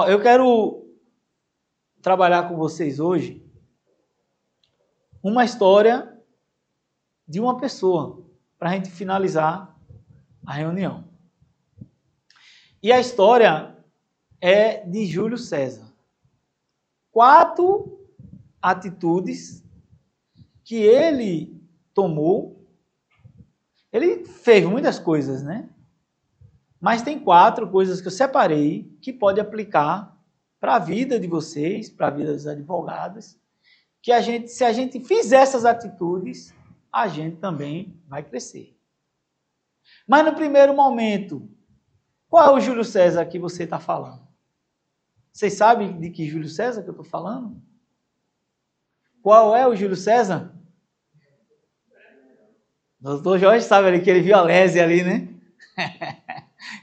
Eu quero trabalhar com vocês hoje uma história de uma pessoa, para a gente finalizar a reunião. E a história é de Júlio César. 4 atitudes que ele tomou. Ele fez muitas coisas, né? Mas tem 4 coisas que eu separei que pode aplicar para a vida de vocês, para a vida dos advogados, que se a gente fizer essas atitudes, a gente também vai crescer. Mas no primeiro momento, qual é o Júlio César que você está falando? Vocês sabem de que Júlio César que eu estou falando? Qual é o Júlio César? O doutor Jorge sabe ali que ele viu a Lésia ali, né?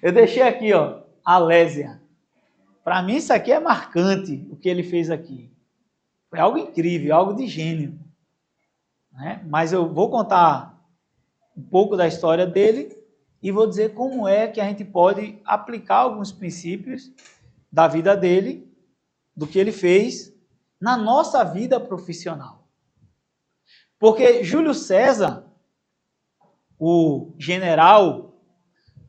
Eu deixei aqui, ó, a Lésia. Para mim isso aqui é marcante, o que ele fez aqui. Foi algo incrível, algo de gênio. Né? Mas eu vou contar um pouco da história dele e vou dizer como é que a gente pode aplicar alguns princípios da vida dele, do que ele fez, na nossa vida profissional. Porque Júlio César, o general,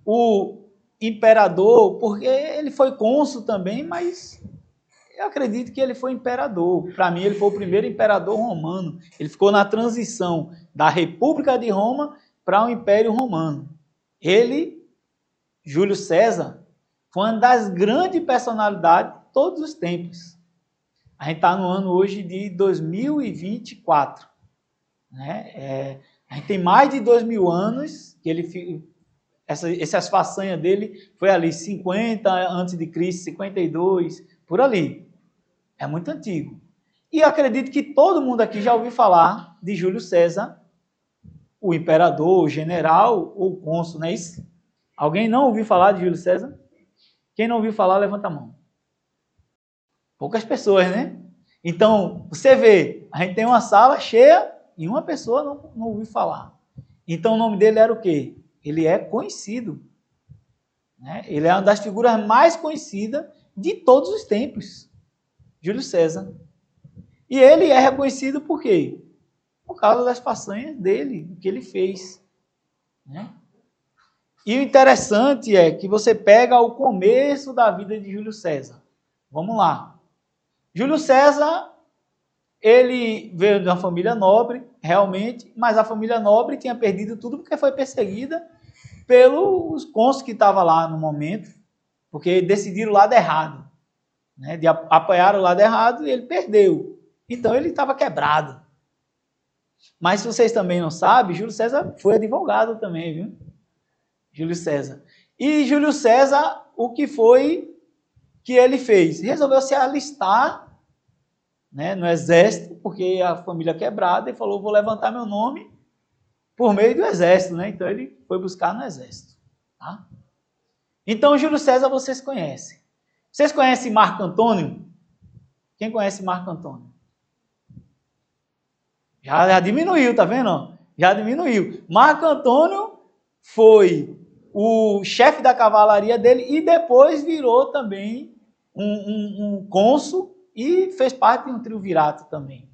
o imperador, porque ele foi cônsul também, mas eu acredito que ele foi imperador. Para mim, ele foi o primeiro imperador romano. Ele ficou na transição da República de Roma para o Império Romano. Ele, Júlio César, foi uma das grandes personalidades de todos os tempos. A gente está no ano hoje de 2024. Né? A gente tem mais de 2000 anos que ele... Essas façanhas dele foi ali 50 a.C., 52, por ali. É muito antigo. E eu acredito que todo mundo aqui já ouviu falar de Júlio César, o imperador, o general ou o cônsul, não é isso? Alguém não ouviu falar de Júlio César? Quem não ouviu falar, levanta a mão. Poucas pessoas, né? Então, você vê, a gente tem uma sala cheia e uma pessoa não ouviu falar. Então, o nome dele era o quê? Ele é conhecido. Né? Ele é uma das figuras mais conhecidas de todos os tempos. Júlio César. E ele é reconhecido por quê? Por causa das façanhas dele, do que ele fez. Né? E o interessante é que você pega o começo da vida de Júlio César. Vamos lá. Júlio César, ele veio de uma família nobre, realmente, mas a família nobre tinha perdido tudo porque foi perseguida pelos cônsules que estavam lá no momento, porque decidiram o lado errado, né? De apoiar o lado errado e ele perdeu. Então ele estava quebrado. Mas se vocês também não sabem, Júlio César foi advogado também, viu? Júlio César. E Júlio César, o que foi que ele fez? Resolveu se alistar, né, no exército, porque a família quebrada, e falou, vou levantar meu nome por meio do exército, né? Então ele foi buscar no exército. Tá? Então Júlio César vocês conhecem. Vocês conhecem Marco Antônio? Quem conhece Marco Antônio? Já diminuiu, tá vendo? Já diminuiu. Marco Antônio foi o chefe da cavalaria dele e depois virou também um cônsul e fez parte de um triunvirato também.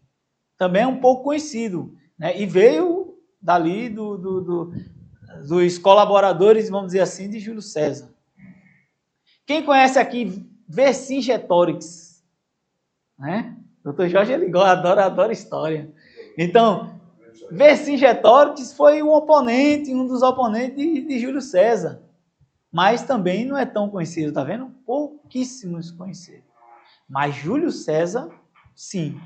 Também é um pouco conhecido. Né? E veio dali dos colaboradores, vamos dizer assim, de Júlio César. Quem conhece aqui Vercingetorix? Né? O Dr. Jorge, ele adora história. Então, Vercingetorix foi um dos oponentes de Júlio César. Mas também não é tão conhecido, tá vendo? Pouquíssimos conhecidos. Mas Júlio César, sim,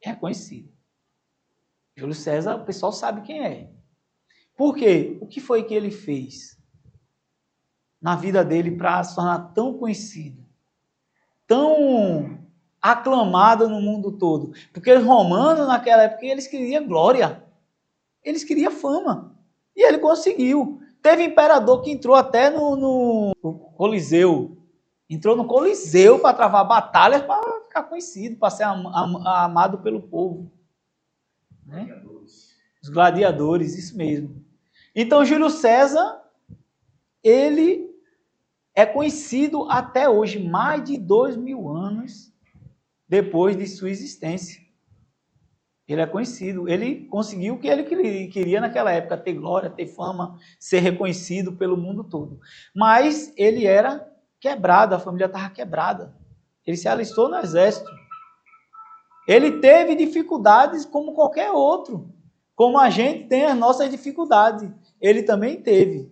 é conhecido. Júlio César, o pessoal sabe quem é. Por quê? O que foi que ele fez na vida dele para se tornar tão conhecido? Tão aclamado no mundo todo? Porque os romanos, naquela época, eles queriam glória. Eles queriam fama. E ele conseguiu. Teve imperador que entrou até no Coliseu. Entrou no Coliseu para travar batalhas, para ficar conhecido, para ser amado pelo povo. Né? Os gladiadores, isso mesmo. Então, Júlio César, ele é conhecido até hoje, mais de 2000 anos depois de sua existência. Ele é conhecido, ele conseguiu o que ele queria naquela época, ter glória, ter fama, ser reconhecido pelo mundo todo. Mas ele era quebrado, a família estava quebrada. Ele se alistou no exército. Ele teve dificuldades como qualquer outro. Como a gente tem as nossas dificuldades, ele também teve.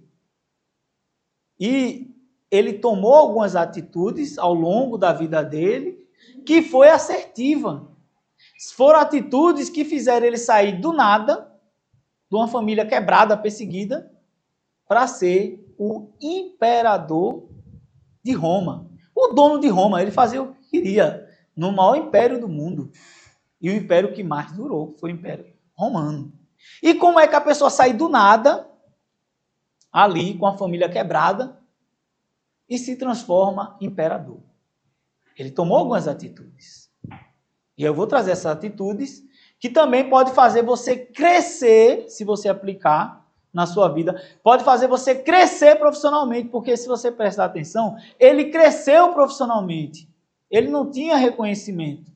E ele tomou algumas atitudes ao longo da vida dele, que foi assertiva. Foram atitudes que fizeram ele sair do nada, de uma família quebrada, perseguida, para ser o imperador de Roma. O dono de Roma, ele fazia o que queria, no maior império do mundo. E o império que mais durou foi o Império Romano. E como é que a pessoa sai do nada, ali com a família quebrada, e se transforma em imperador? Ele tomou algumas atitudes. E eu vou trazer essas atitudes que também pode fazer você crescer, se você aplicar na sua vida, pode fazer você crescer profissionalmente, porque se você prestar atenção, ele cresceu profissionalmente. Ele não tinha reconhecimento.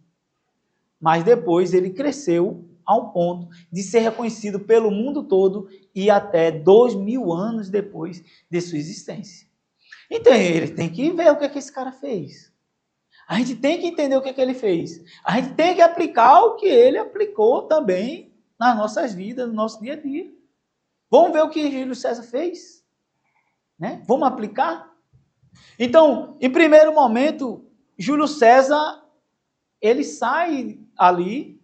Mas depois ele cresceu ao ponto de ser reconhecido pelo mundo todo e até 2000 anos depois de sua existência. Então ele tem que ver o que é que esse cara fez. A gente tem que entender o que é que ele fez. A gente tem que aplicar o que ele aplicou também nas nossas vidas, no nosso dia a dia. Vamos ver o que Júlio César fez? Né? Vamos aplicar? Então, em primeiro momento, Júlio César, ele sai ali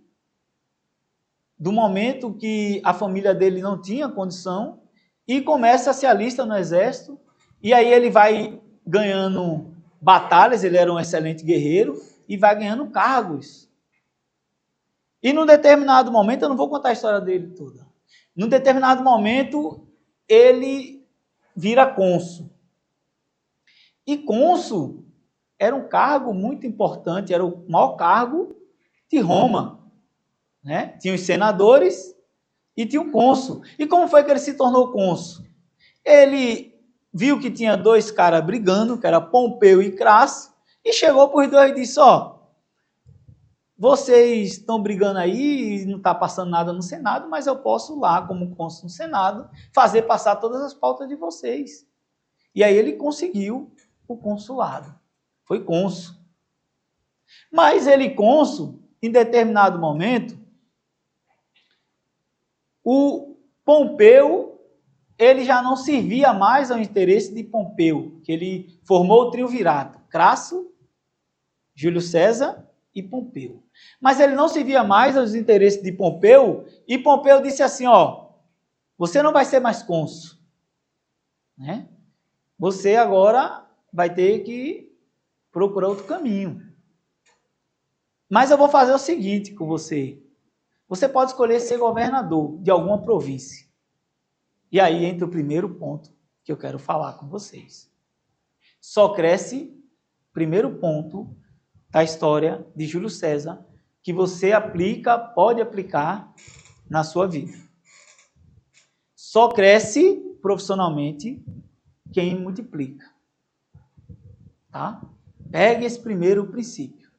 do momento que a família dele não tinha condição e começa a se alistar no exército. E aí ele vai ganhando batalhas, ele era um excelente guerreiro, e vai ganhando cargos. E num determinado momento, eu não vou contar a história dele toda, num determinado momento, ele vira cônsul. E cônsul era um cargo muito importante, era o maior cargo de Roma. Né? Tinha os senadores e tinha o cônsul. E como foi que ele se tornou cônsul? Ele viu que tinha dois caras brigando, que era Pompeu e Crasso, e chegou para os dois e disse, vocês estão brigando aí, não está passando nada no Senado, mas eu posso lá, como cônsul no Senado, fazer passar todas as pautas de vocês. E aí ele conseguiu o consulado. Foi cônsul. Mas ele, cônsul, em determinado momento, o Pompeu, ele já não servia mais ao interesse de Pompeu, que ele formou o triunvirato, Crasso, Júlio César e Pompeu. Mas ele não servia mais aos interesses de Pompeu, e Pompeu disse assim, você não vai ser mais cônsul, né? Você agora vai ter que procurar outro caminho. Mas eu vou fazer o seguinte com você. Você pode escolher ser governador de alguma província. E aí entra o primeiro ponto que eu quero falar com vocês. Só cresce, primeiro ponto da história de Júlio César, que você pode aplicar na sua vida. Só cresce profissionalmente quem multiplica. Tá? Pegue esse primeiro princípio.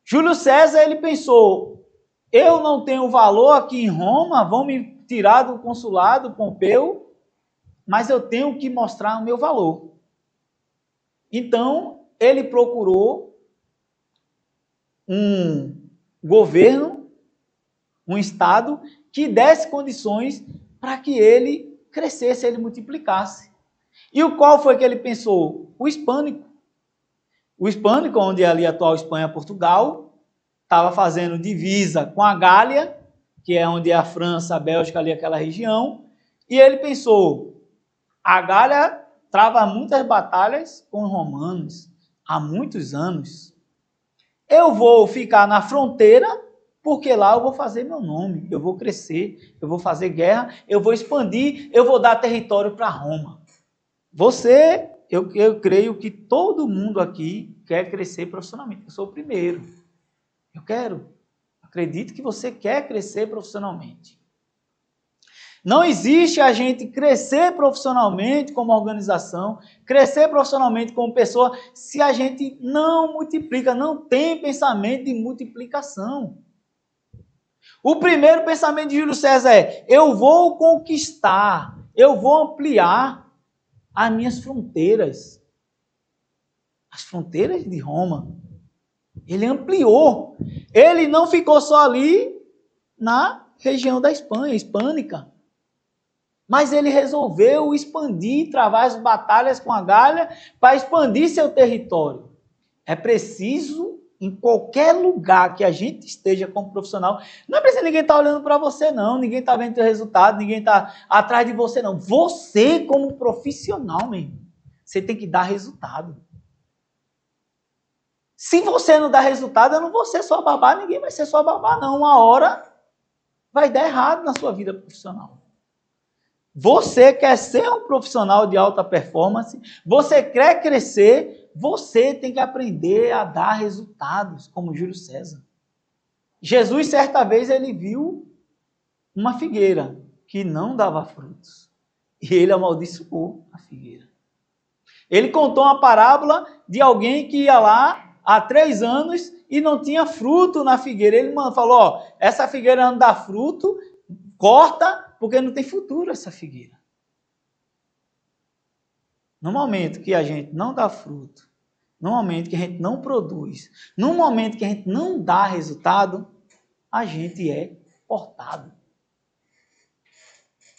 Júlio César, ele pensou, eu não tenho valor aqui em Roma, vão me tirar do consulado Pompeu, mas eu tenho que mostrar o meu valor. Então, ele procurou um governo, um estado, que desse condições para que ele crescesse, ele multiplicasse. E o qual foi que ele pensou? O hispânico. O hispânico, onde é ali a atual Espanha, Portugal, estava fazendo divisa com a Gália, que é onde é a França, a Bélgica, ali aquela região, e ele pensou, a Gália trava muitas batalhas com os romanos há muitos anos. Eu vou ficar na fronteira, porque lá eu vou fazer meu nome, eu vou crescer, eu vou fazer guerra, eu vou expandir, eu vou dar território para Roma. Eu creio que todo mundo aqui quer crescer profissionalmente. Eu sou o primeiro. Eu quero. Acredito que você quer crescer profissionalmente. Não existe a gente crescer profissionalmente como organização, crescer profissionalmente como pessoa, se a gente não multiplica, não tem pensamento de multiplicação. O primeiro pensamento de Júlio César é: eu vou conquistar, eu vou ampliar as minhas fronteiras. As fronteiras de Roma. Ele ampliou. Ele não ficou só ali na região da Espanha, hispânica. Mas ele resolveu expandir, travar as batalhas com a Gália para expandir seu território. É preciso, em qualquer lugar que a gente esteja como profissional, não é preciso ninguém estar olhando para você, não. Ninguém está vendo seu resultado, ninguém está atrás de você, não. Você, como profissional, mesmo, você tem que dar resultado. Se você não dá resultado, eu não vou ser só babá, ninguém vai ser só babá, não. Uma hora vai dar errado na sua vida profissional. Você quer ser um profissional de alta performance, você quer crescer, você tem que aprender a dar resultados, como Júlio César. Jesus, certa vez, ele viu uma figueira que não dava frutos. E ele amaldiçoou a figueira. Ele contou uma parábola de alguém que ia lá há 3 anos e não tinha fruto na figueira. Ele falou, ó, essa figueira não dá fruto, corta, porque não tem futuro essa figueira. No momento que a gente não dá fruto, no momento que a gente não produz, no momento que a gente não dá resultado, a gente é cortado.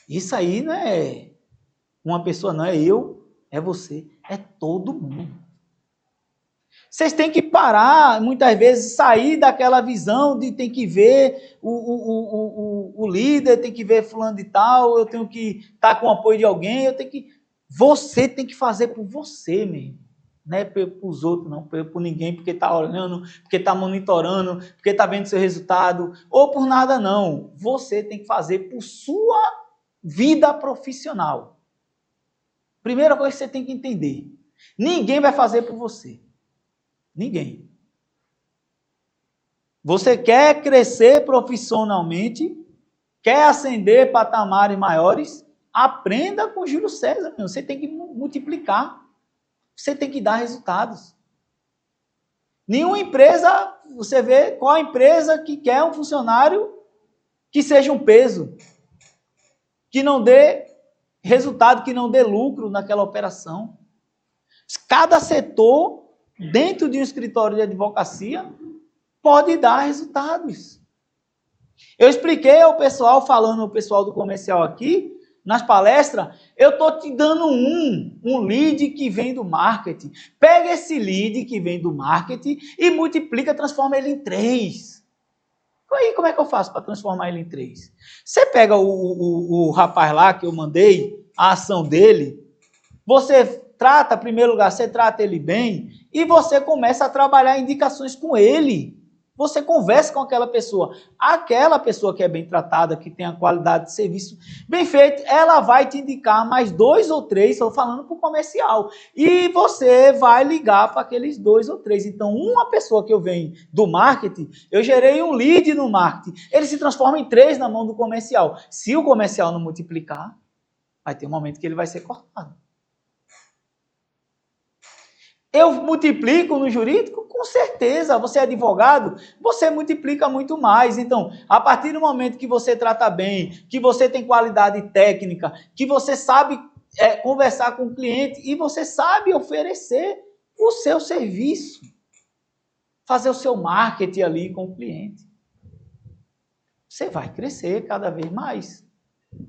Isso aí não é uma pessoa, não é eu, é você, é todo mundo. Vocês têm que parar, muitas vezes, sair daquela visão de tem que ver o líder, tem que ver fulano de tal, eu tenho que estar com o apoio de alguém, você tem que fazer por você mesmo. Não é para os outros, não, por ninguém, porque está olhando, porque está monitorando, porque está vendo seu resultado, ou por nada, não. Você tem que fazer por sua vida profissional. Primeira coisa que você tem que entender, ninguém vai fazer por você. Ninguém. Você quer crescer profissionalmente, quer ascender patamares maiores, aprenda com Júlio César. Você tem que multiplicar. Você tem que dar resultados. Nenhuma empresa, você vê qual a empresa que quer um funcionário que seja um peso, que não dê resultado, que não dê lucro naquela operação. Cada setor, dentro de um escritório de advocacia, pode dar resultados. Eu expliquei ao pessoal, falando ao pessoal do comercial aqui, nas palestras, eu estou te dando um lead que vem do marketing. Pega esse lead que vem do marketing e multiplica, transforma ele em 3. Aí, como é que eu faço para transformar ele em 3? Você pega o rapaz lá que eu mandei, a ação dele, você trata, em primeiro lugar, você trata ele bem e você começa a trabalhar indicações com ele. Você conversa com aquela pessoa que é bem tratada, que tem a qualidade de serviço bem feito, ela vai te indicar mais 2 ou 3, estou falando para o comercial, e você vai ligar para aqueles 2 ou 3. Então, uma pessoa que eu venho do marketing, eu gerei um lead no marketing, ele se transforma em 3 na mão do comercial. Se o comercial não multiplicar, vai ter um momento que ele vai ser cortado. Eu multiplico no jurídico? Com certeza. Você é advogado, você multiplica muito mais. Então, a partir do momento que você trata bem, que você tem qualidade técnica, que você sabe conversar com o cliente e você sabe oferecer o seu serviço, fazer o seu marketing ali com o cliente, você vai crescer cada vez mais.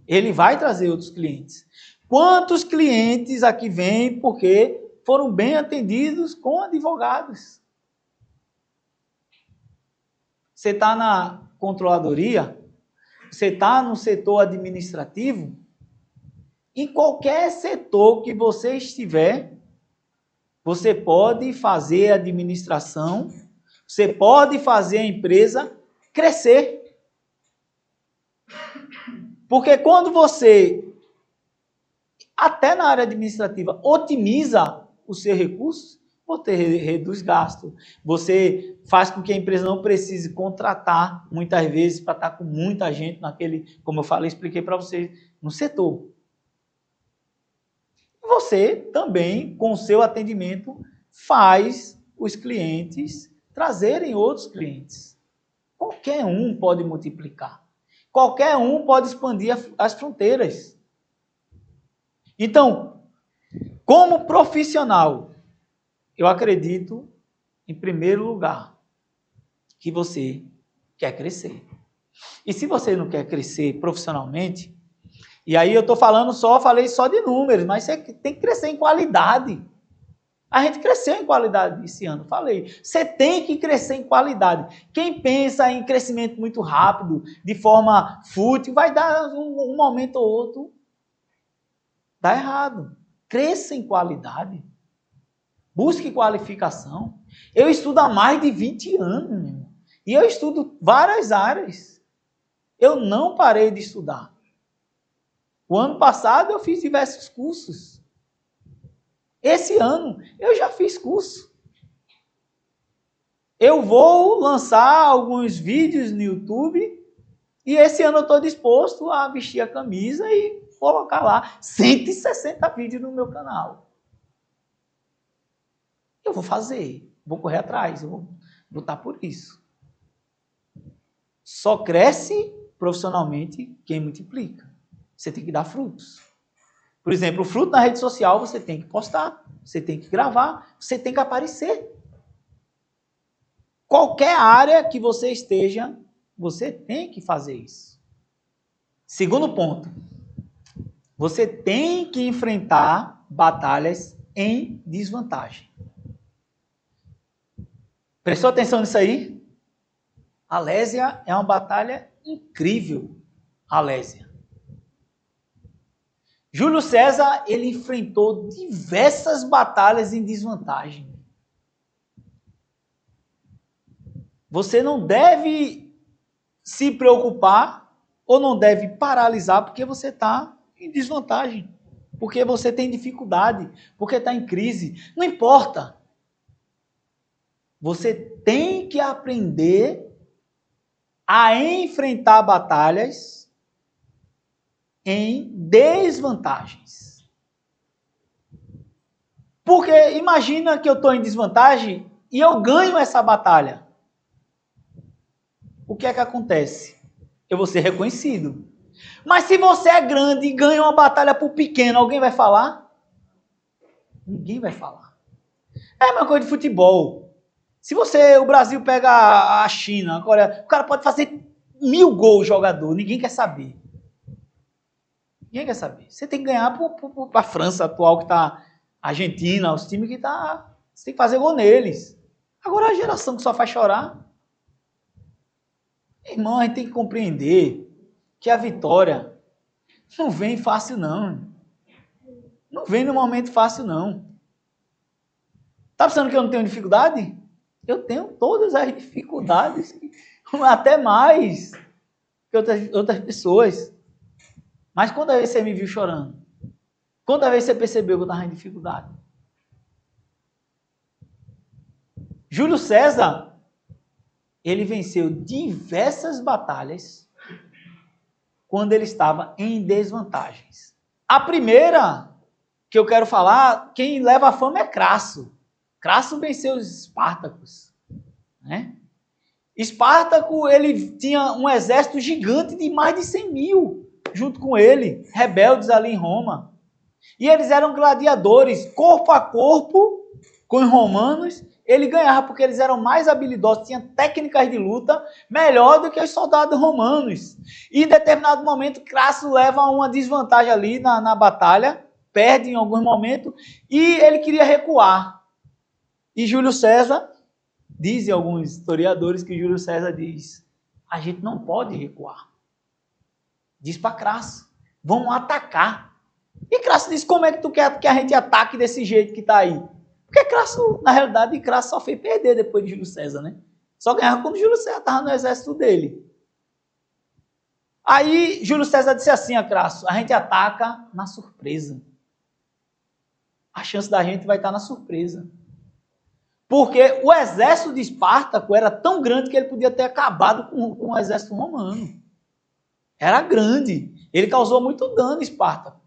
Ele vai trazer outros clientes. Quantos clientes aqui vêm porque foram bem atendidos com advogados? Você está na controladoria, você está no setor administrativo, em qualquer setor que você estiver, você pode fazer a administração, você pode fazer a empresa crescer. Porque quando você, até na área administrativa, otimiza os seus recursos, Você reduz gasto, você faz com que a empresa não precise contratar muitas vezes para estar com muita gente naquele, como eu falei, expliquei para vocês, no setor. Você também, com o seu atendimento, faz os clientes trazerem outros clientes. Qualquer um pode multiplicar. Qualquer um pode expandir as fronteiras. Então, como profissional, eu acredito, em primeiro lugar, que você quer crescer. E se você não quer crescer profissionalmente, e aí eu estou falei só de números, mas você tem que crescer em qualidade. A gente cresceu em qualidade esse ano, falei. Você tem que crescer em qualidade. Quem pensa em crescimento muito rápido, de forma fútil, vai dar um momento ou outro, dá errado. Cresça em qualidade. Busque qualificação. Eu estudo há mais de 20 anos, meu irmão, e eu estudo várias áreas. Eu não parei de estudar. O ano passado eu fiz diversos cursos. Esse ano eu já fiz curso. Eu vou lançar alguns vídeos no YouTube e esse ano eu estou disposto a vestir a camisa e colocar lá 160 vídeos no meu canal. Eu vou fazer, vou correr atrás, eu vou lutar por isso. Só cresce profissionalmente quem multiplica. Você tem que dar frutos. Por exemplo, o fruto na rede social você tem que postar, você tem que gravar, você tem que aparecer. Qualquer área que você esteja, você tem que fazer isso. Segundo ponto, você tem que enfrentar batalhas em desvantagem. Prestou atenção nisso aí? A Lésia é uma batalha incrível. A Lésia. Júlio César, ele enfrentou diversas batalhas em desvantagem. Você não deve se preocupar ou não deve paralisar porque você está em desvantagem, porque você tem dificuldade, porque está em crise. Não importa. Você tem que aprender a enfrentar batalhas em desvantagens. Porque imagina que eu estou em desvantagem e eu ganho essa batalha. O que é que acontece? Eu vou ser reconhecido. Mas se você é grande e ganha uma batalha por pequeno, alguém vai falar? Ninguém vai falar. É a mesma coisa de futebol. Se o Brasil pega a China, agora o cara pode fazer 1000 gols jogador, ninguém quer saber. Ninguém quer saber. Você tem que ganhar para a França atual, que está Argentina, os times que tá. Você tem que fazer gol neles. Agora a geração que só faz chorar. Irmão, a gente tem que compreender que a vitória não vem fácil, não. Não vem no momento fácil, não. Tá pensando que eu não tenho dificuldade? Eu tenho todas as dificuldades, até mais que outras pessoas. Mas quantas vezes você me viu chorando? Quantas vezes você percebeu que eu estava em dificuldade? Júlio César, ele venceu diversas batalhas quando ele estava em desvantagens. A primeira que eu quero falar, quem leva a fama é Crasso. Crasso venceu os Espartacos, né? Espartaco, ele tinha um exército gigante de mais de 100 mil junto com ele, rebeldes ali em Roma. E eles eram gladiadores, corpo a corpo com os romanos. Ele ganhava porque eles eram mais habilidosos, tinham técnicas de luta melhor do que os soldados romanos. E em determinado momento, Crasso leva a uma desvantagem ali na batalha, perde em algum momento, e ele queria recuar. E Júlio César, dizem alguns historiadores que Júlio César diz, a gente não pode recuar. Diz para Crasso, vamos atacar. E Crasso diz, como é que tu quer que a gente ataque desse jeito que está aí? Porque Crasso, na realidade, Crasso só fez perder depois de Júlio César, né? Só ganhava quando Júlio César estava no exército dele. Aí Júlio César disse assim a Crasso, a gente ataca na surpresa. A chance da gente vai estar na surpresa. Porque o exército de Espartaco era tão grande que ele podia ter acabado com o exército romano. Era grande. Ele causou muito dano, Espartaco,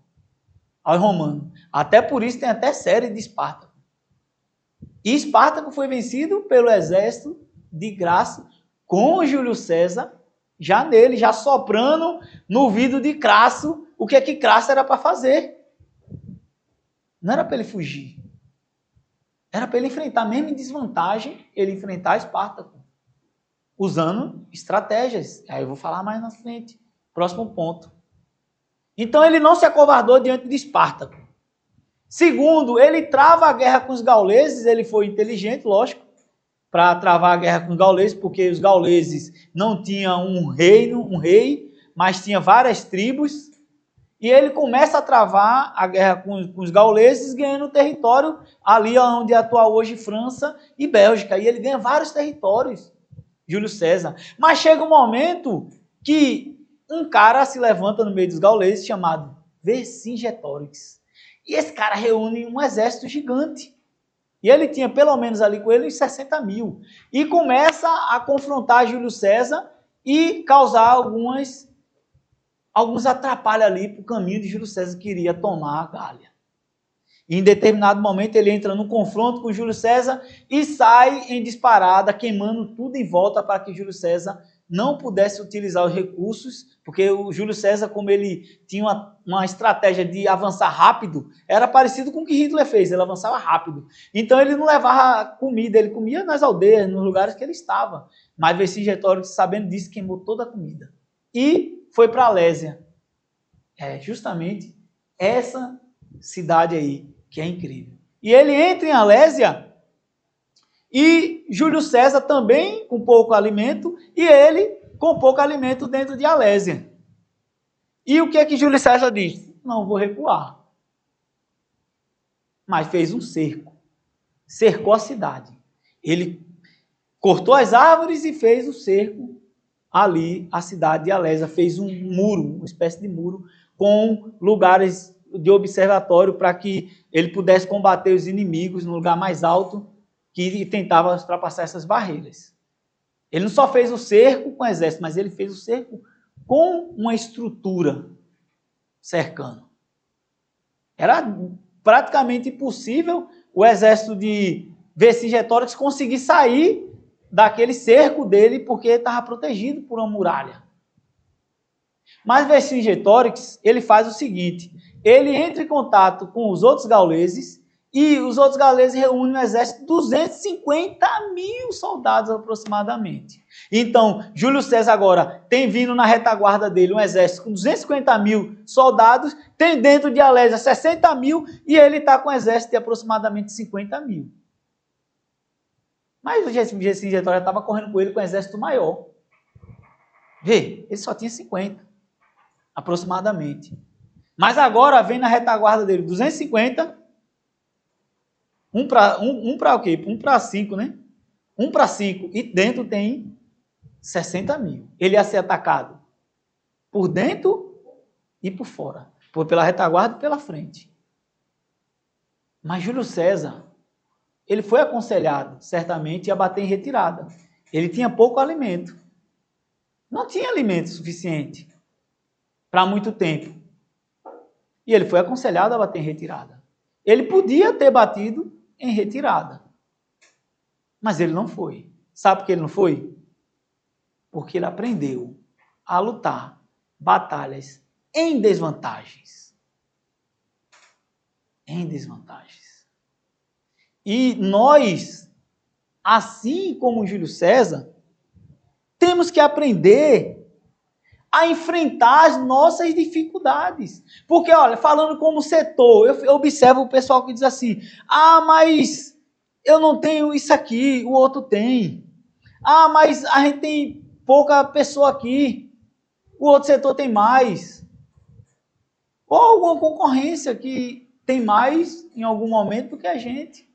aos romanos. Até por isso tem até série de Espartaco. E Espartaco foi vencido pelo exército de Graça com Júlio César, já nele, já soprando no ouvido de Crasso o que é que Crasso era para fazer. Não era para ele fugir. Era para ele enfrentar, mesmo em desvantagem, ele enfrentar Espartaco, usando estratégias. Aí eu vou falar mais na frente. Próximo ponto. Então ele não se acovardou diante de Espartaco. Segundo, ele trava a guerra com os gauleses, ele foi inteligente, lógico, para travar a guerra com os gauleses, porque os gauleses não tinham um rei, mas tinha várias tribos. E ele começa a travar a guerra com os gauleses, ganhando território ali onde atua hoje França e Bélgica. E ele ganha vários territórios, Júlio César. Mas chega um momento que um cara se levanta no meio dos gauleses chamado Vercingetorix. E esse cara reúne um exército gigante. E ele tinha pelo menos ali com ele uns 60 mil. E começa a confrontar Júlio César e causar alguns atrapalhos ali para o caminho de Júlio César, que iria tomar a Gália. E em determinado momento ele entra num confronto com Júlio César e sai em disparada, queimando tudo em volta para que Júlio César não pudesse utilizar os recursos, porque o Júlio César, como ele tinha uma estratégia de avançar rápido, era parecido com o que Hitler fez, ele avançava rápido. Então ele não levava comida, ele comia nas aldeias, nos lugares que ele estava. Mas Vercingetorix, sabendo disso, queimou toda a comida. E foi para Alésia. É justamente essa cidade aí, que é incrível. E ele entra em Alésia e Júlio César também com pouco alimento e ele com pouco alimento dentro de Alésia. E o que é que Júlio César diz? Não vou recuar. Mas fez um cerco. Cercou a cidade. Ele cortou as árvores e fez o cerco ali, a cidade de Alésia. Fez um muro, uma espécie de muro, com lugares de observatório para que ele pudesse combater os inimigos no lugar mais alto que tentava ultrapassar essas barreiras. Ele não só fez o cerco com o exército, mas ele fez o cerco com uma estrutura cercando. Era praticamente impossível o exército de Vercingetorix conseguir sair daquele cerco dele, porque estava protegido por uma muralha. Mas Vercingetorix, ele faz o seguinte, ele entra em contato com os outros gauleses, e os outros gauleses reúnem um exército de 250 mil soldados aproximadamente. Então, Júlio César agora tem vindo na retaguarda dele um exército com 250 mil soldados, tem dentro de Alésia 60 mil, e ele está com um exército de aproximadamente 50 mil. Mas o Vercingetorix estava correndo com ele com um exército maior. Vê, ele só tinha 50, aproximadamente. Mas agora vem na retaguarda dele 250, um para o quê? 1 para 5, né? 1 para 5, e dentro tem 60 mil. Ele ia ser atacado por dentro e por fora, pela retaguarda e pela frente. Mas Júlio César, ele foi aconselhado, certamente, a bater em retirada. Ele tinha pouco alimento. Não tinha alimento suficiente para muito tempo. E ele foi aconselhado a bater em retirada. Ele podia ter batido em retirada. Mas ele não foi. Sabe por que ele não foi? Porque ele aprendeu a lutar batalhas em desvantagens. Em desvantagens. E nós, assim como Júlio César, temos que aprender a enfrentar as nossas dificuldades. Porque, olha, falando como setor, eu observo o pessoal que diz assim, mas eu não tenho isso aqui, o outro tem. Mas a gente tem pouca pessoa aqui, o outro setor tem mais. Ou alguma concorrência que tem mais em algum momento do que a gente.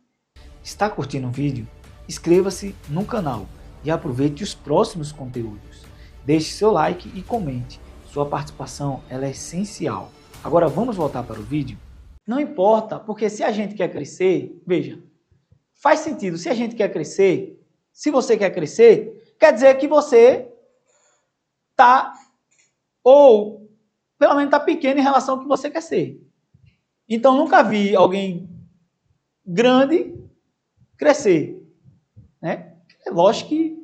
Está curtindo o vídeo? Inscreva-se no canal e aproveite os próximos conteúdos. Deixe seu like e comente. Sua participação ela é essencial. Agora vamos voltar para o vídeo? Não importa, porque se a gente quer crescer, veja, faz sentido. Se a gente quer crescer, se você quer crescer, quer dizer que você está, ou pelo menos está pequeno em relação ao que você quer ser. Então, nunca vi alguém grande crescer. Né? É lógico que,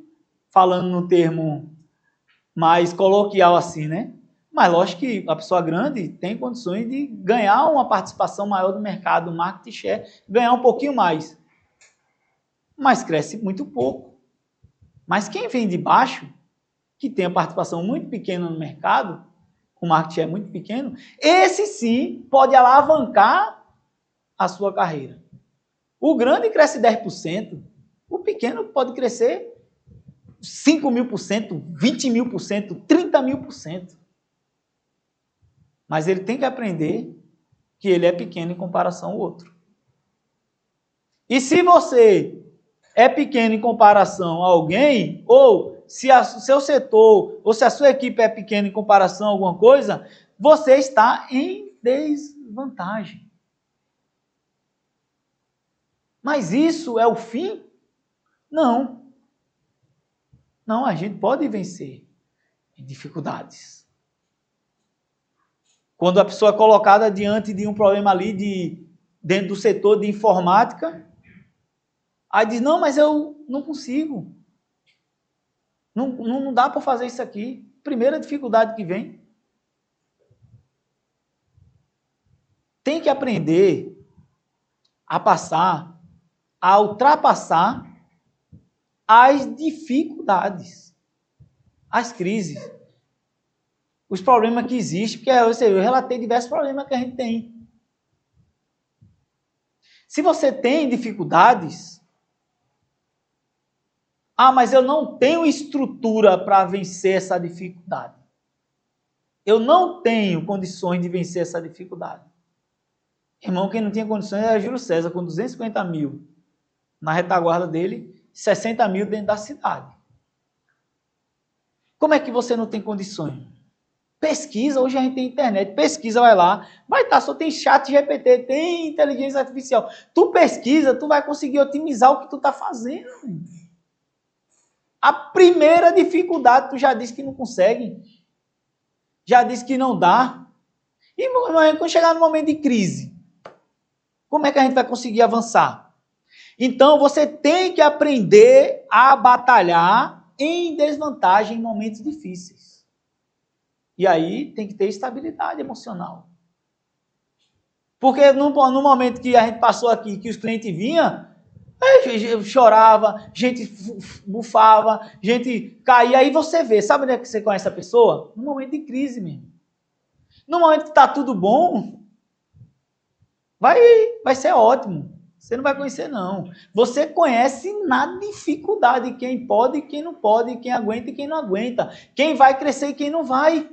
falando no termo mais coloquial assim, né? Mas lógico que a pessoa grande tem condições de ganhar uma participação maior do mercado, market share, ganhar um pouquinho mais. Mas cresce muito pouco. Mas quem vem de baixo, que tem a participação muito pequena no mercado, o market share muito pequeno, esse sim pode alavancar a sua carreira. O grande cresce 10%, o pequeno pode crescer 5.000%, 20.000%, 30.000%. Mas ele tem que aprender que ele é pequeno em comparação ao outro. E se você é pequeno em comparação a alguém, ou se o seu setor, ou se a sua equipe é pequena em comparação a alguma coisa, você está em desvantagem. Mas isso é o fim? Não. Não, a gente pode vencer dificuldades. Quando a pessoa é colocada diante de um problema ali dentro do setor de informática, aí diz, não, mas eu não consigo. Não dá para fazer isso aqui. Primeira dificuldade que vem. Tem que aprender a ultrapassar as dificuldades, as crises, os problemas que existem, porque eu relatei diversos problemas que a gente tem. Se você tem dificuldades, mas eu não tenho estrutura para vencer essa dificuldade. Eu não tenho condições de vencer essa dificuldade. Irmão, quem não tinha condições era Júlio César, com 250 mil na retaguarda dele, 60 mil dentro da cidade. Como é que você não tem condições? Pesquisa, hoje a gente tem internet, pesquisa, vai lá, vai estar, só tem chat GPT, tem inteligência artificial. Tu pesquisa, tu vai conseguir otimizar o que tu está fazendo. A primeira dificuldade, tu já disse que não consegue, já disse que não dá. E quando chegar no momento de crise, como é que a gente vai conseguir avançar? Então, você tem que aprender a batalhar em desvantagem em momentos difíceis. E aí tem que ter estabilidade emocional. Porque no momento que a gente passou aqui, que os clientes vinham, chorava, gente bufava, gente caía. Aí você vê, sabe onde é que você conhece a pessoa? No momento de crise mesmo. No momento que está tudo bom, vai ser ótimo. Você não vai conhecer, não. Você conhece na dificuldade quem pode e quem não pode, quem aguenta e quem não aguenta, quem vai crescer e quem não vai.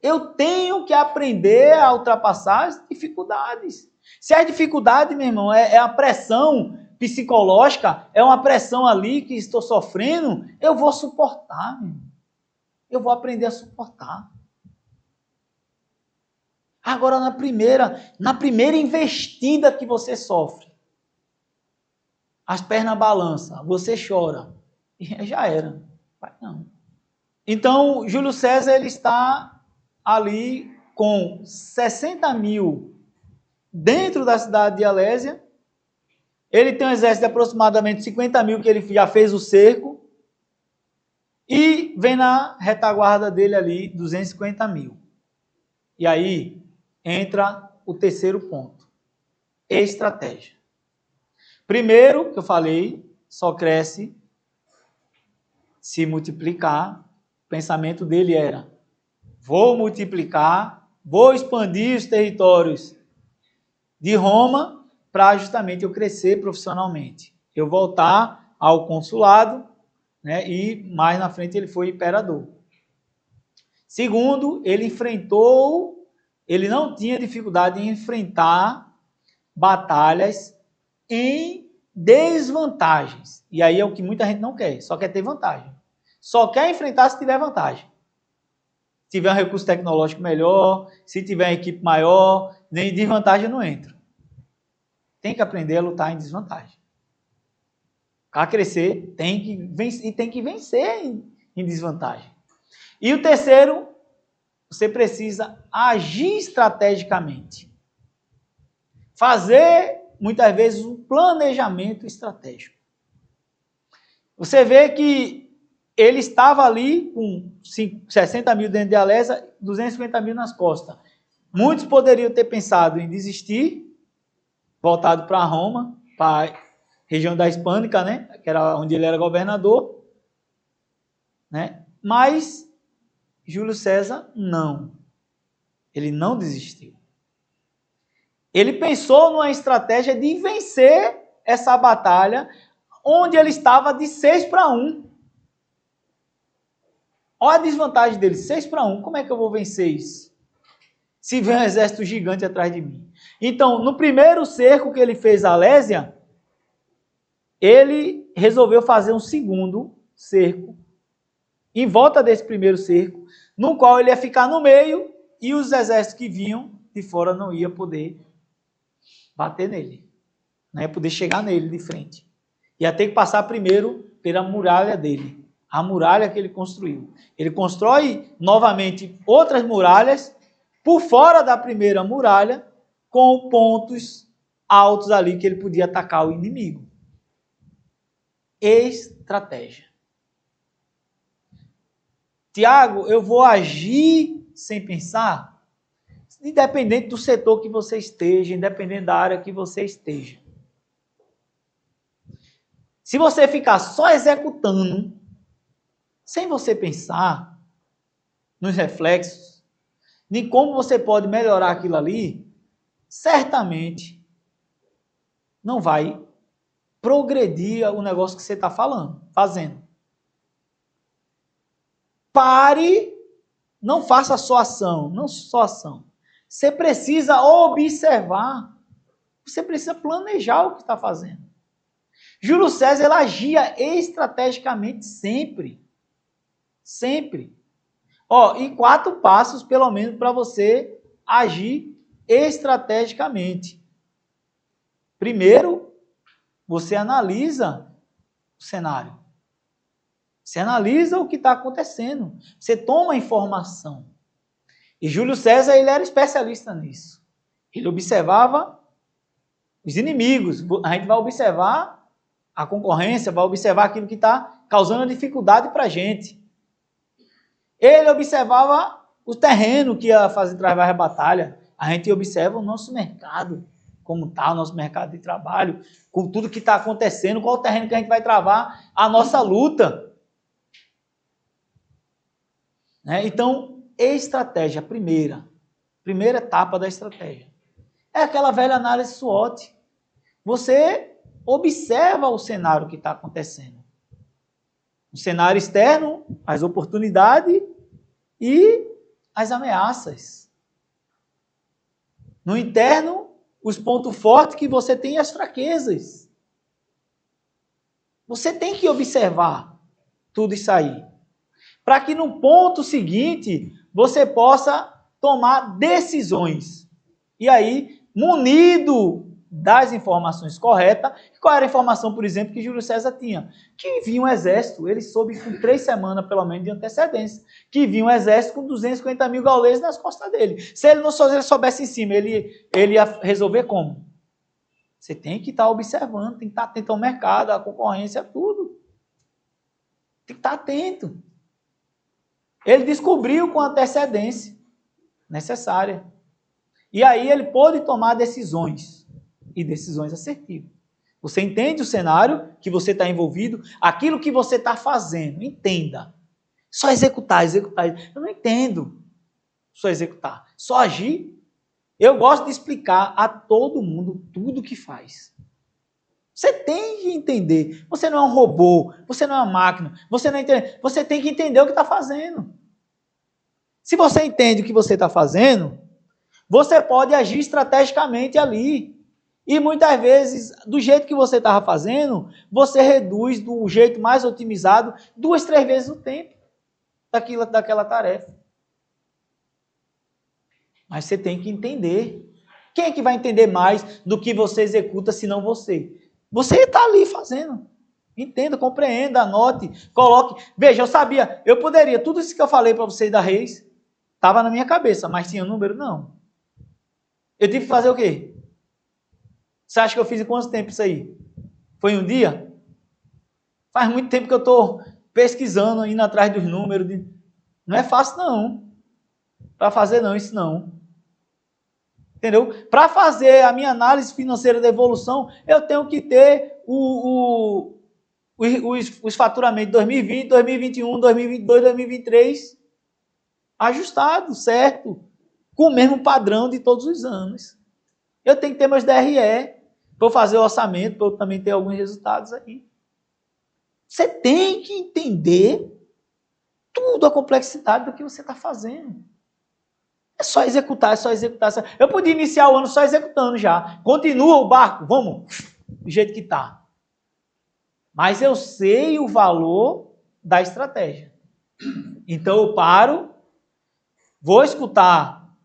Eu tenho que aprender a ultrapassar as dificuldades. Se a dificuldade, meu irmão, é a pressão psicológica, é uma pressão ali que estou sofrendo, eu vou suportar, meu irmão. Eu vou aprender a suportar. Agora, na primeira investida que você sofre, as pernas balançam, você chora, e já era. Não. Então, Júlio César, ele está ali com 60 mil dentro da cidade de Alésia. Ele tem um exército de aproximadamente 50 mil, que ele já fez o cerco, e vem na retaguarda dele ali 250 mil. E aí entra o terceiro ponto, estratégia. Primeiro, que eu falei, só cresce se multiplicar. O pensamento dele era, vou multiplicar, vou expandir os territórios de Roma para justamente eu crescer profissionalmente. Eu voltar ao consulado, né, e mais na frente ele foi imperador. Segundo, ele não tinha dificuldade em enfrentar batalhas em desvantagens. E aí é o que muita gente não quer, só quer ter vantagem. Só quer enfrentar se tiver vantagem. Se tiver um recurso tecnológico melhor, se tiver uma equipe maior, nem desvantagem não entra. tem que aprender a lutar em desvantagem. Para crescer, tem que vencer em desvantagem. E o terceiro, você precisa agir estrategicamente. Fazer, muitas vezes, um planejamento estratégico. Você vê que ele estava ali com 60 mil dentro de Alésia, 250 mil nas costas. Muitos poderiam ter pensado em desistir, voltado para Roma, para a região da Hispânica, né? Que era onde ele era governador. Né? Mas Júlio César, não. Ele não desistiu. Ele pensou numa estratégia de vencer essa batalha, onde ele estava de 6-1. Olha a desvantagem dele, 6-1. Como é que eu vou vencer isso? Se vem um exército gigante atrás de mim. Então, no primeiro cerco que ele fez a Alésia, ele resolveu fazer um segundo cerco, em volta desse primeiro cerco, no qual ele ia ficar no meio e os exércitos que vinham de fora não iam poder bater nele. Não ia poder chegar nele de frente. Ia ter que passar primeiro pela muralha dele. A muralha que ele construiu. Ele constrói novamente outras muralhas por fora da primeira muralha, com pontos altos ali que ele podia atacar o inimigo. Estratégia. Tiago, eu vou agir sem pensar? Independente do setor que você esteja, independente da área que você esteja. Se você ficar só executando, sem você pensar nos reflexos, de como você pode melhorar aquilo ali, certamente não vai progredir o negócio que você está fazendo. Pare, não faça só ação, não só ação. Você precisa observar, você precisa planejar o que está fazendo. Júlio César, ele agia estrategicamente sempre. Sempre. E 4 passos, pelo menos, para você agir estrategicamente. Primeiro, você analisa o cenário. Você analisa o que está acontecendo. Você toma informação. E Júlio César, ele era especialista nisso. Ele observava os inimigos. A gente vai observar a concorrência, vai observar aquilo que está causando dificuldade para a gente. Ele observava o terreno que ia travar a batalha. A gente observa o nosso mercado, como está o nosso mercado de trabalho, com tudo que está acontecendo, qual o terreno que a gente vai travar a nossa luta. Né? Então, estratégia, primeira etapa da estratégia. É aquela velha análise SWOT. Você observa o cenário que está acontecendo. O cenário externo, as oportunidades e as ameaças. No interno, os pontos fortes que você tem e as fraquezas. Você tem que observar tudo isso aí. Para que no ponto seguinte, você possa tomar decisões. E aí, munido das informações corretas, qual era a informação, por exemplo, que Júlio César tinha? Que vinha um exército, ele soube com 3 semanas, pelo menos, de antecedência, que vinha um exército com 250 mil gauleses nas costas dele. Se ele não soubesse em cima, ele ia resolver como? Você tem que estar observando, tem que estar atento ao mercado, à concorrência, tudo. Tem que estar atento. Ele descobriu com antecedência necessária. E aí ele pôde tomar decisões, e decisões assertivas. Você entende o cenário que você está envolvido, aquilo que você está fazendo, entenda. Só executar. Eu não entendo só executar. Só agir. Eu gosto de explicar a todo mundo tudo o que faz. Você tem que entender. Você não é um robô, você não é uma máquina, você não entende. Você tem que entender o que está fazendo. Se você entende o que você está fazendo, você pode agir estrategicamente ali. E muitas vezes, do jeito que você estava fazendo, você reduz do jeito mais otimizado 2, 3 vezes o tempo daquela tarefa. Mas você tem que entender Quem é que vai entender mais do que você executa, se não você? Você está ali fazendo. Entenda, compreenda, anote, coloque. Veja, eu sabia, eu poderia, tudo isso que eu falei para vocês da Reis, estava na minha cabeça, mas tinha número? Não. Eu tive que fazer o quê? Você acha que eu fiz em quanto tempo isso aí? Foi um dia? Faz muito tempo que eu estou pesquisando, indo atrás dos números. Não é fácil, não. Para fazer, não, isso não. Entendeu? Para fazer a minha análise financeira da evolução, eu tenho que ter os faturamentos de 2020, 2021, 2022, 2023 ajustados, certo? Com o mesmo padrão de todos os anos. Eu tenho que ter meus DRE para eu fazer o orçamento, para eu também ter alguns resultados aí. Você tem que entender tudo a complexidade do que você está fazendo. É só executar, é só executar. Eu podia iniciar o ano só executando já. Continua o barco, vamos, do jeito que está. Mas eu sei o valor da estratégia. Então eu paro, vou escutar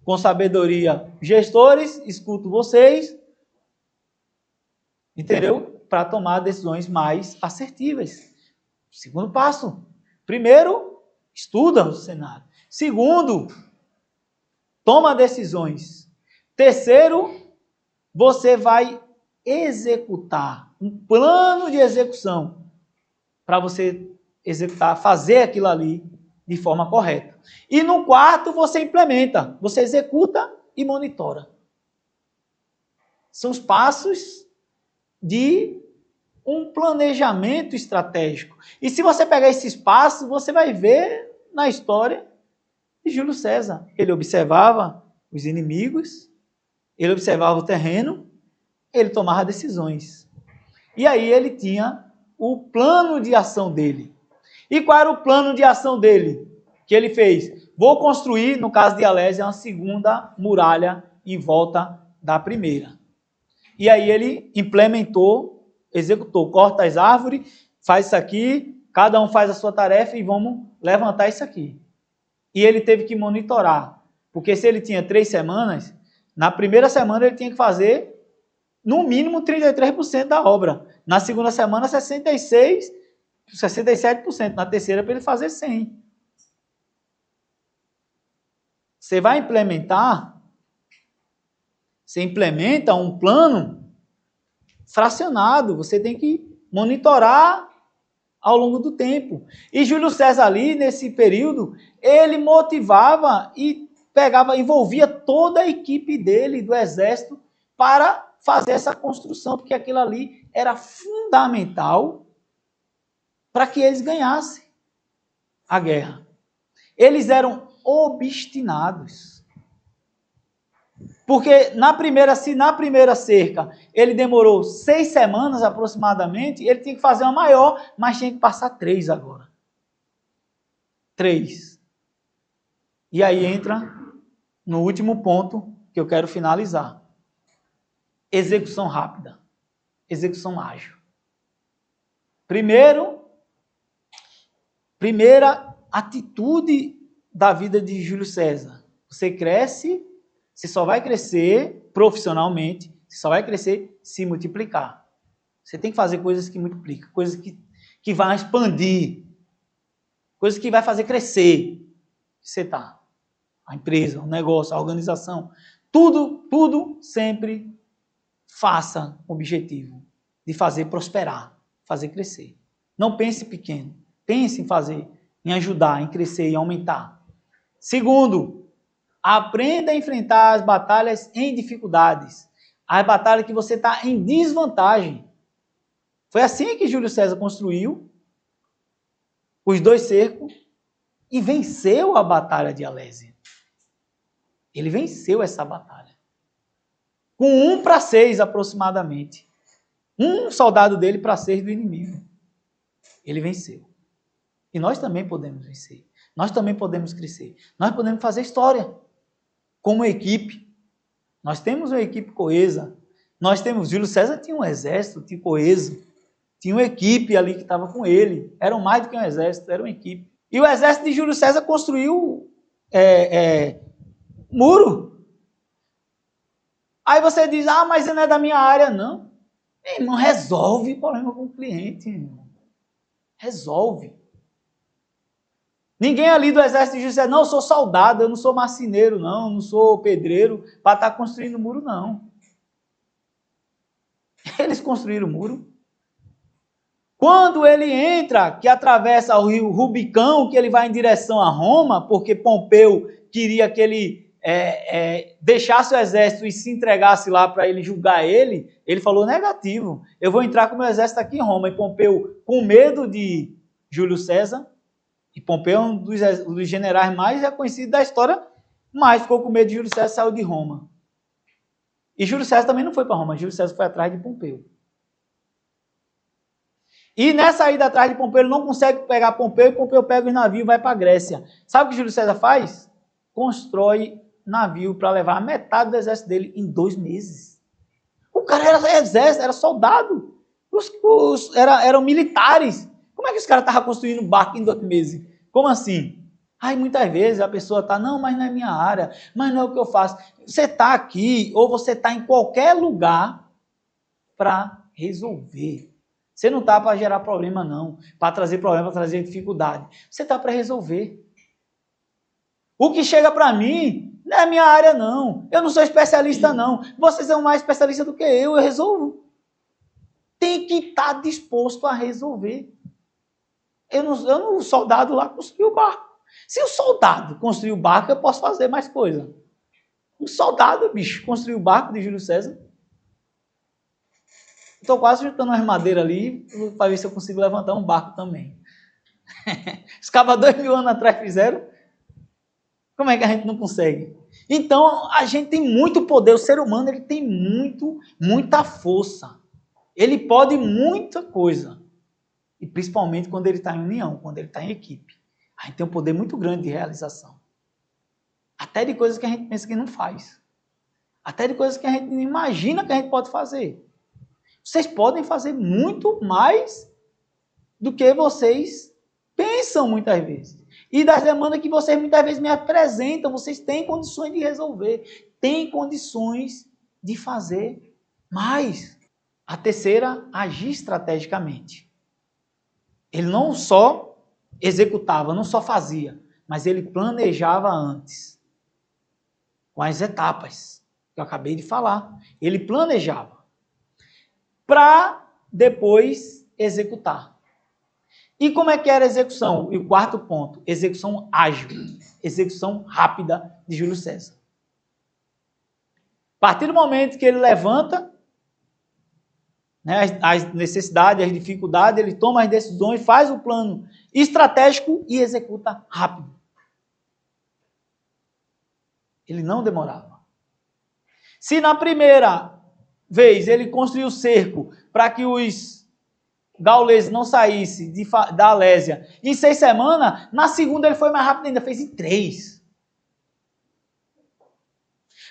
com sabedoria gestores, escuto vocês, entendeu? Para tomar decisões mais assertivas. Segundo passo. Primeiro, estuda o cenário. Segundo, toma decisões. Terceiro, você vai executar um plano de execução para você executar, fazer aquilo ali de forma correta. E no quarto, você implementa, você executa e monitora. São os passos de um planejamento estratégico. E se você pegar esses passos, você vai ver na história de Júlio César. Ele observava os inimigos, ele observava o terreno, ele tomava decisões. E aí ele tinha o plano de ação dele. E qual era o plano de ação dele? Que ele fez? Vou construir, no caso de Alésia, uma segunda muralha em volta da primeira. E aí ele implementou, executou, corta as árvores, faz isso aqui, cada um faz a sua tarefa e vamos levantar isso aqui. E ele teve que monitorar, porque se ele tinha 3 semanas, na primeira semana ele tinha que fazer no mínimo 33% da obra. Na segunda semana, 66%, 67%. Na terceira, para ele fazer 100%. Você vai implementar, você implementa um plano fracionado, você tem que monitorar ao longo do tempo. E Júlio César ali, nesse período, ele motivava e pegava, envolvia toda a equipe dele, do exército, para fazer essa construção, porque aquilo ali era fundamental para que eles ganhassem a guerra. Eles eram obstinados. Porque se na primeira cerca ele demorou 6 semanas aproximadamente, ele tinha que fazer uma maior, mas tinha que passar 3 agora. 3. E aí entra no último ponto que eu quero finalizar. Execução rápida. Execução ágil. Primeira atitude da vida de Júlio César. Você cresce, você só vai crescer profissionalmente, você só vai crescer se multiplicar. Você tem que fazer coisas que multiplicam, coisas que vão expandir, coisas que vai fazer crescer. Você está. A empresa, o negócio, a organização, tudo sempre faça o objetivo de fazer prosperar, fazer crescer. Não pense pequeno, pense em fazer, em ajudar, em crescer, em aumentar. Segundo, aprenda a enfrentar as batalhas em dificuldades. As batalhas que você está em desvantagem. Foi assim que Júlio César construiu os 2 cercos e venceu a batalha de Alésia. Ele venceu essa batalha. Com 1-6 aproximadamente. Um soldado dele para 6 do inimigo. Ele venceu. E nós também podemos vencer. Nós também podemos crescer. Nós podemos fazer história. Como equipe. Nós temos uma equipe coesa. Nós temos... Júlio César tinha um exército coeso. Tinha uma equipe ali que estava com ele. Eram mais do que um exército, era uma equipe. E o exército de Júlio César construiu muro. Aí você diz, mas não é da minha área, não. Irmão, resolve o problema com o cliente, irmão. Resolve. Ninguém ali do exército de José, não, eu sou soldado, eu não sou marceneiro, não sou pedreiro, para estar construindo muro, não. Eles construíram o muro. Quando ele entra, que atravessa o rio Rubicão, que ele vai em direção a Roma, porque Pompeu queria que ele deixasse o exército e se entregasse lá para ele julgar ele, ele falou negativo, eu vou entrar com o meu exército aqui em Roma. E Pompeu, com medo de Júlio César, e Pompeu é um dos generais mais reconhecidos da história, mas ficou com medo de Júlio César e saiu de Roma. E Júlio César também não foi para Roma, Júlio César foi atrás de Pompeu. E nessa ida atrás de Pompeu, ele não consegue pegar Pompeu, e Pompeu pega os navios e vai para a Grécia. Sabe o que Júlio César faz? Constrói navio para levar a metade do exército dele em 2 meses. O cara era exército, era soldado. Eram militares. Como é que os caras estavam construindo barco em 2 meses? Como assim? Aí muitas vezes a pessoa está, não, mas não é minha área, mas não é o que eu faço. Você está aqui, ou você está em qualquer lugar para resolver. Você não está para gerar problema, não. Para trazer problema, para trazer dificuldade. Você está para resolver. O que chega para mim não é minha área, não. Eu não sou especialista, não. Vocês são mais especialistas do que eu resolvo. Tem que estar disposto a resolver. O soldado lá construiu o barco. Se o soldado construiu o barco, eu posso fazer mais coisa. O soldado, bicho, construiu o barco de Júlio César. Estou quase juntando umas madeiras ali para ver se eu consigo levantar um barco também. Os cabas 2000 anos atrás fizeram. Como é que a gente não consegue? Então, a gente tem muito poder. O ser humano ele tem muita força. Ele pode muita coisa. E principalmente quando ele está em união, quando ele está em equipe. A gente tem um poder muito grande de realização. Até de coisas que a gente pensa que não faz. Até de coisas que a gente não imagina que a gente pode fazer. Vocês podem fazer muito mais do que vocês pensam muitas vezes. E das demandas que vocês muitas vezes me apresentam, vocês têm condições de resolver, têm condições de fazer mais. A terceira, agir estrategicamente. Ele não só executava, não só fazia, mas ele planejava antes. Com as etapas que eu acabei de falar. Ele planejava para depois executar. E como é que era a execução? E o quarto ponto, execução ágil, execução rápida de Júlio César. A partir do momento que ele levanta, né, as necessidades, as dificuldades, ele toma as decisões, faz o plano estratégico e executa rápido. Ele não demorava. Se na primeira vez ele construiu o cerco para que os gauleses não saíssem da Alésia em 6 semanas, na segunda ele foi mais rápido ainda, fez em 3.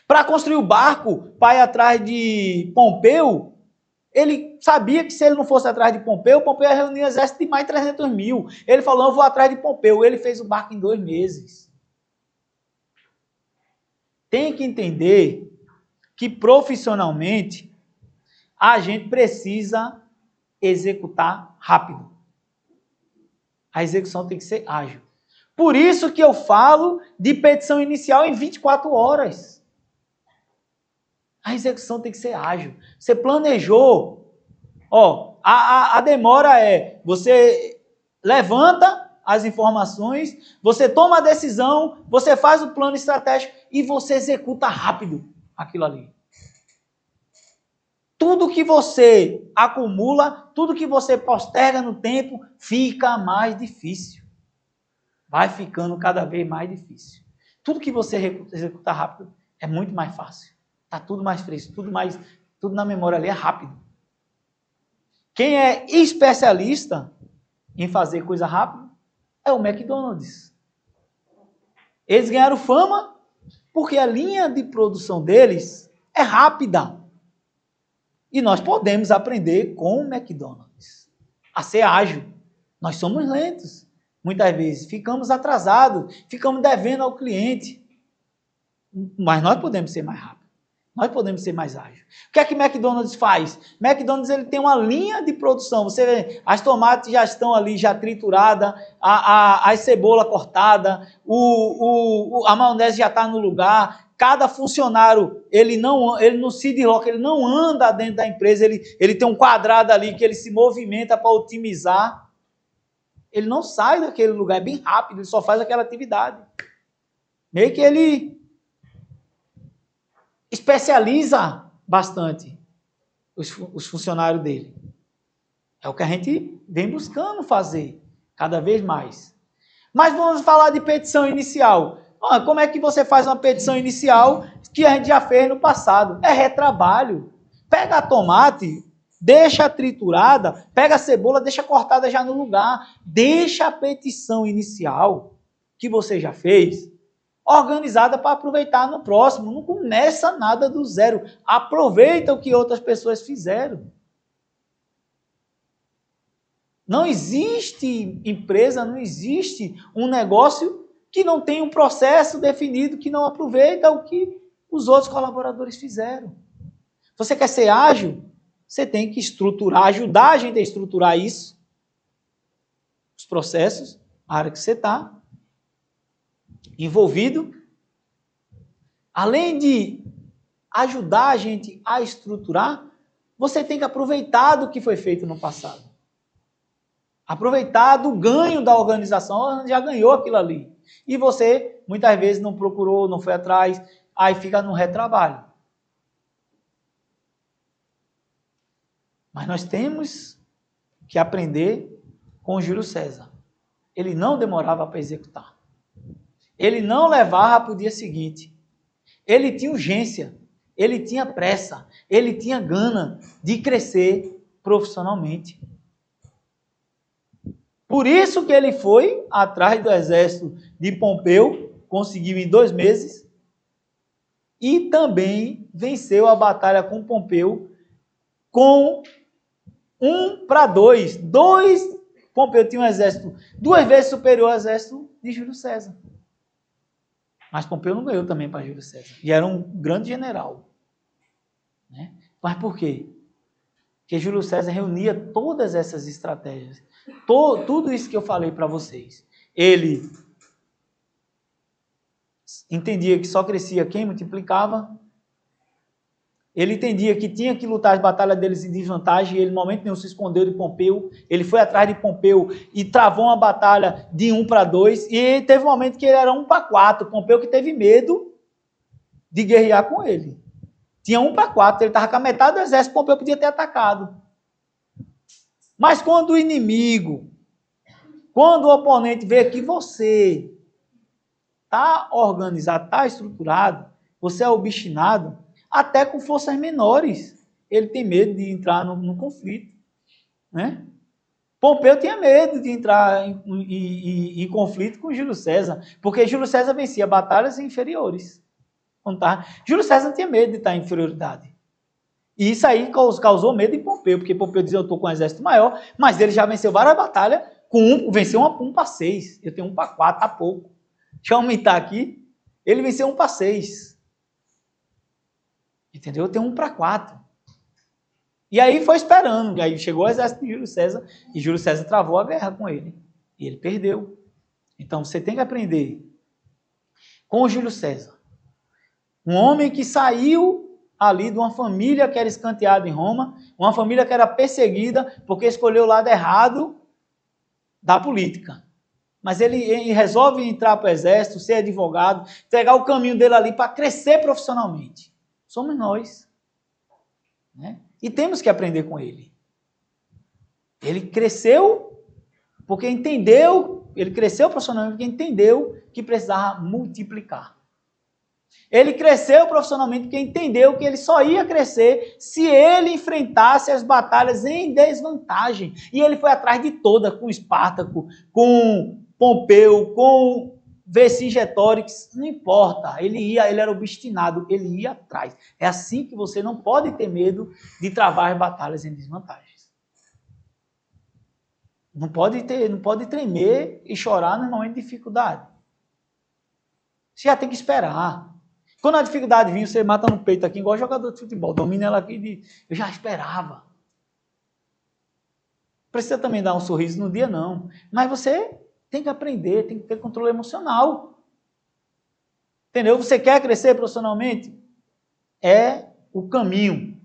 Para construir o barco, para ir atrás de Pompeu, ele sabia que se ele não fosse atrás de Pompeu, Pompeu ia reunir um exército de mais de 300 mil. Ele falou, eu vou atrás de Pompeu. Ele fez o barco em 2 meses. Tem que entender que profissionalmente a gente precisa executar rápido. A execução tem que ser ágil. Por isso que eu falo de petição inicial em 24 horas. A execução tem que ser ágil. Você planejou. A demora é, você levanta as informações, você toma a decisão, você faz o plano estratégico e você executa rápido aquilo ali. Tudo que você acumula, tudo que você posterga no tempo, fica mais difícil. Vai ficando cada vez mais difícil. Tudo que você executa rápido é muito mais fácil. Está tudo mais fresco, tudo na memória ali é rápido. Quem é especialista em fazer coisa rápida é o McDonald's. Eles ganharam fama porque a linha de produção deles é rápida. E nós podemos aprender com o McDonald's a ser ágil. Nós somos lentos. Muitas vezes ficamos atrasados, ficamos devendo ao cliente. Mas nós podemos ser mais rápidos. Nós podemos ser mais ágeis. O que é que McDonald's faz? McDonald's ele tem uma linha de produção. Você vê, as tomates já estão ali, já trituradas, a cebola cortada, a maionese já está no lugar. Cada funcionário, ele não se desloca, ele não anda dentro da empresa, ele tem um quadrado ali que ele se movimenta para otimizar. Ele não sai daquele lugar, é bem rápido, ele só faz aquela atividade. Meio que ele especializa bastante os funcionários dele. É o que a gente vem buscando fazer, cada vez mais. Mas vamos falar de petição inicial. Como é que você faz uma petição inicial que a gente já fez no passado? É retrabalho. Pega a tomate, deixa triturada, pega a cebola, deixa cortada já no lugar. Deixa a petição inicial que você já fez organizada para aproveitar no próximo. Não começa nada do zero. Aproveita o que outras pessoas fizeram. Não existe empresa, não existe um negócio que não tem um processo definido, que não aproveita o que os outros colaboradores fizeram. Você quer ser ágil? Você tem que estruturar, ajudar a gente a estruturar isso, os processos, a área que você está envolvido. Além de ajudar a gente a estruturar, você tem que aproveitar do que foi feito no passado. Aproveitar do ganho da organização, já ganhou aquilo ali. E você, muitas vezes, não procurou, não foi atrás, aí fica no retrabalho. Mas nós temos que aprender com o Júlio César. Ele não demorava para executar. Ele não levava para o dia seguinte. Ele tinha urgência, ele tinha pressa, ele tinha gana de crescer profissionalmente. Por isso que ele foi atrás do exército de Pompeu, conseguiu em 2 meses, e também venceu a batalha com Pompeu com 1-2. Pompeu tinha um exército 2 vezes superior ao exército de Júlio César. Mas Pompeu não ganhou também para Júlio César. E era um grande general. Né? Mas por quê? Porque Júlio César reunia todas essas estratégias. Tudo isso que eu falei para vocês. Ele entendia que só crescia quem multiplicava. Ele entendia que tinha que lutar as batalhas deles em desvantagem. Ele, no momento nenhum, se escondeu de Pompeu. Ele foi atrás de Pompeu e travou uma batalha de 1-2. E teve um momento que ele era 1-4. Pompeu que teve medo de guerrear com ele. Tinha 1-4. Ele estava com a metade do exército. Pompeu podia ter atacado. Mas quando o inimigo, quando o oponente vê que você está organizado, está estruturado, você é obstinado, até com forças menores, ele tem medo de entrar no conflito. Né? Pompeu tinha medo de entrar em conflito com Júlio César, porque Júlio César vencia batalhas inferiores. Júlio César não tinha medo de estar em inferioridade. E isso aí causou medo em Pompeu, porque Pompeu dizia, eu estou com um exército maior, mas ele já venceu várias batalhas, venceu 1-6, eu tenho 1-4, tá pouco. Deixa eu aumentar aqui, ele venceu 1-6. Entendeu? Eu tenho 1-4. E aí foi esperando, e aí chegou o exército de Júlio César, e Júlio César travou a guerra com ele, e ele perdeu. Então você tem que aprender com o Júlio César. Um homem que saiu ali de uma família que era escanteada em Roma, uma família que era perseguida porque escolheu o lado errado da política. Mas ele resolve entrar para o exército, ser advogado, pegar o caminho dele ali para crescer profissionalmente. Somos nós. Né? E temos que aprender com ele. Ele cresceu porque entendeu, ele cresceu profissionalmente porque entendeu que precisava multiplicar. Ele cresceu profissionalmente porque entendeu que ele só ia crescer se ele enfrentasse as batalhas em desvantagem. E ele foi atrás de toda, com Espartaco, com Pompeu, com Vercingetorix, não importa. Ele era obstinado, ele ia atrás. É assim que você não pode ter medo de travar as batalhas em desvantagens. Não pode tremer e chorar no momento de dificuldade. Você já tem que esperar. Quando a dificuldade vinha, você mata no peito aqui, igual jogador de futebol, domina ela aqui, eu já esperava. Precisa também dar um sorriso no dia, não. Mas você tem que aprender, tem que ter controle emocional. Entendeu? Você quer crescer profissionalmente? É o caminho.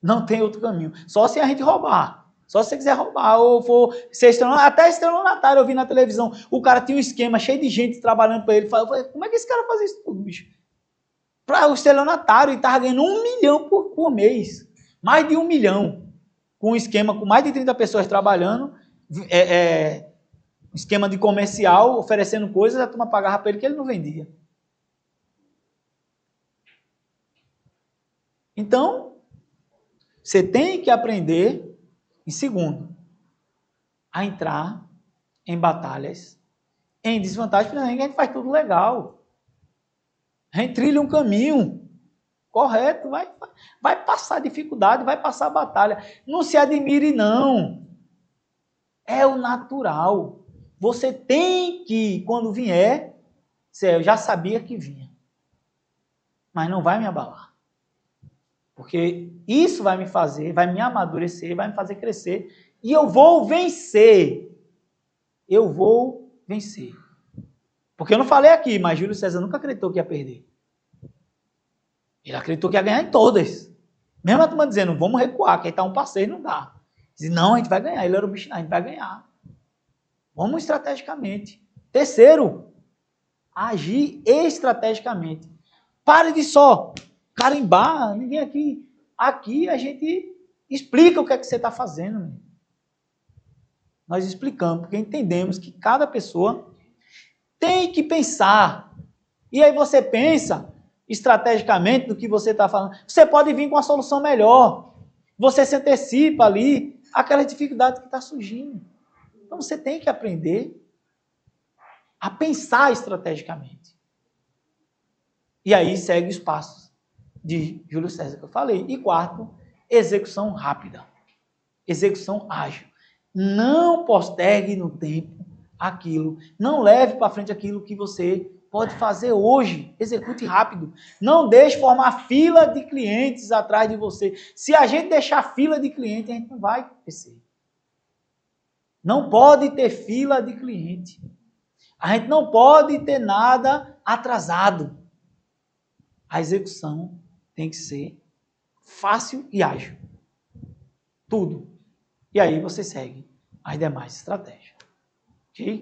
Não tem outro caminho. Só se a gente roubar. Só se você quiser roubar ou for ser estelionatário. Até estelionatário eu vi na televisão. O cara tinha um esquema cheio de gente trabalhando para ele. Eu falei, como é que esse cara faz isso tudo, bicho? Para o estelionatário, e estava ganhando 1 milhão por mês. Mais de 1 milhão. Com um esquema com mais de 30 pessoas trabalhando. Esquema de comercial, oferecendo coisas, a turma pagava para ele que ele não vendia. Então, você tem que aprender, em segundo, a entrar em batalhas, em desvantagem, porque a gente faz tudo legal. A gente trilha um caminho correto, vai passar dificuldade, vai passar batalha. Não se admire, não. É o natural. Você tem que, quando vier, eu já sabia que vinha. Mas não vai me abalar. Porque isso vai me fazer, vai me amadurecer, vai me fazer crescer. E eu vou vencer. Eu vou vencer. Porque eu não falei aqui, mas Júlio César nunca acreditou que ia perder. Ele acreditou que ia ganhar em todas. Mesmo a turma dizendo, vamos recuar, que aí está um passeio, não dá. Diz, não, a gente vai ganhar. Ele era o bicho, a gente vai ganhar. Vamos estrategicamente. Terceiro, agir estrategicamente. Pare de só carimbar, ninguém aqui. Aqui a gente explica o que é que você está fazendo. Nós explicamos, porque entendemos que cada pessoa tem que pensar. E aí você pensa estrategicamente no que você está falando. Você pode vir com uma solução melhor. Você se antecipa ali àquela dificuldade que está surgindo. Então você tem que aprender a pensar estrategicamente. E aí segue os passos de Júlio César que eu falei. E quarto, execução rápida. Execução ágil. Não postergue no tempo aquilo. Não leve para frente aquilo que você pode fazer hoje. Execute rápido. Não deixe formar fila de clientes atrás de você. Se a gente deixar fila de cliente, a gente não vai crescer. Não pode ter fila de cliente. A gente não pode ter nada atrasado. A execução tem que ser fácil e ágil. Tudo. E aí você segue as demais estratégias. Ok?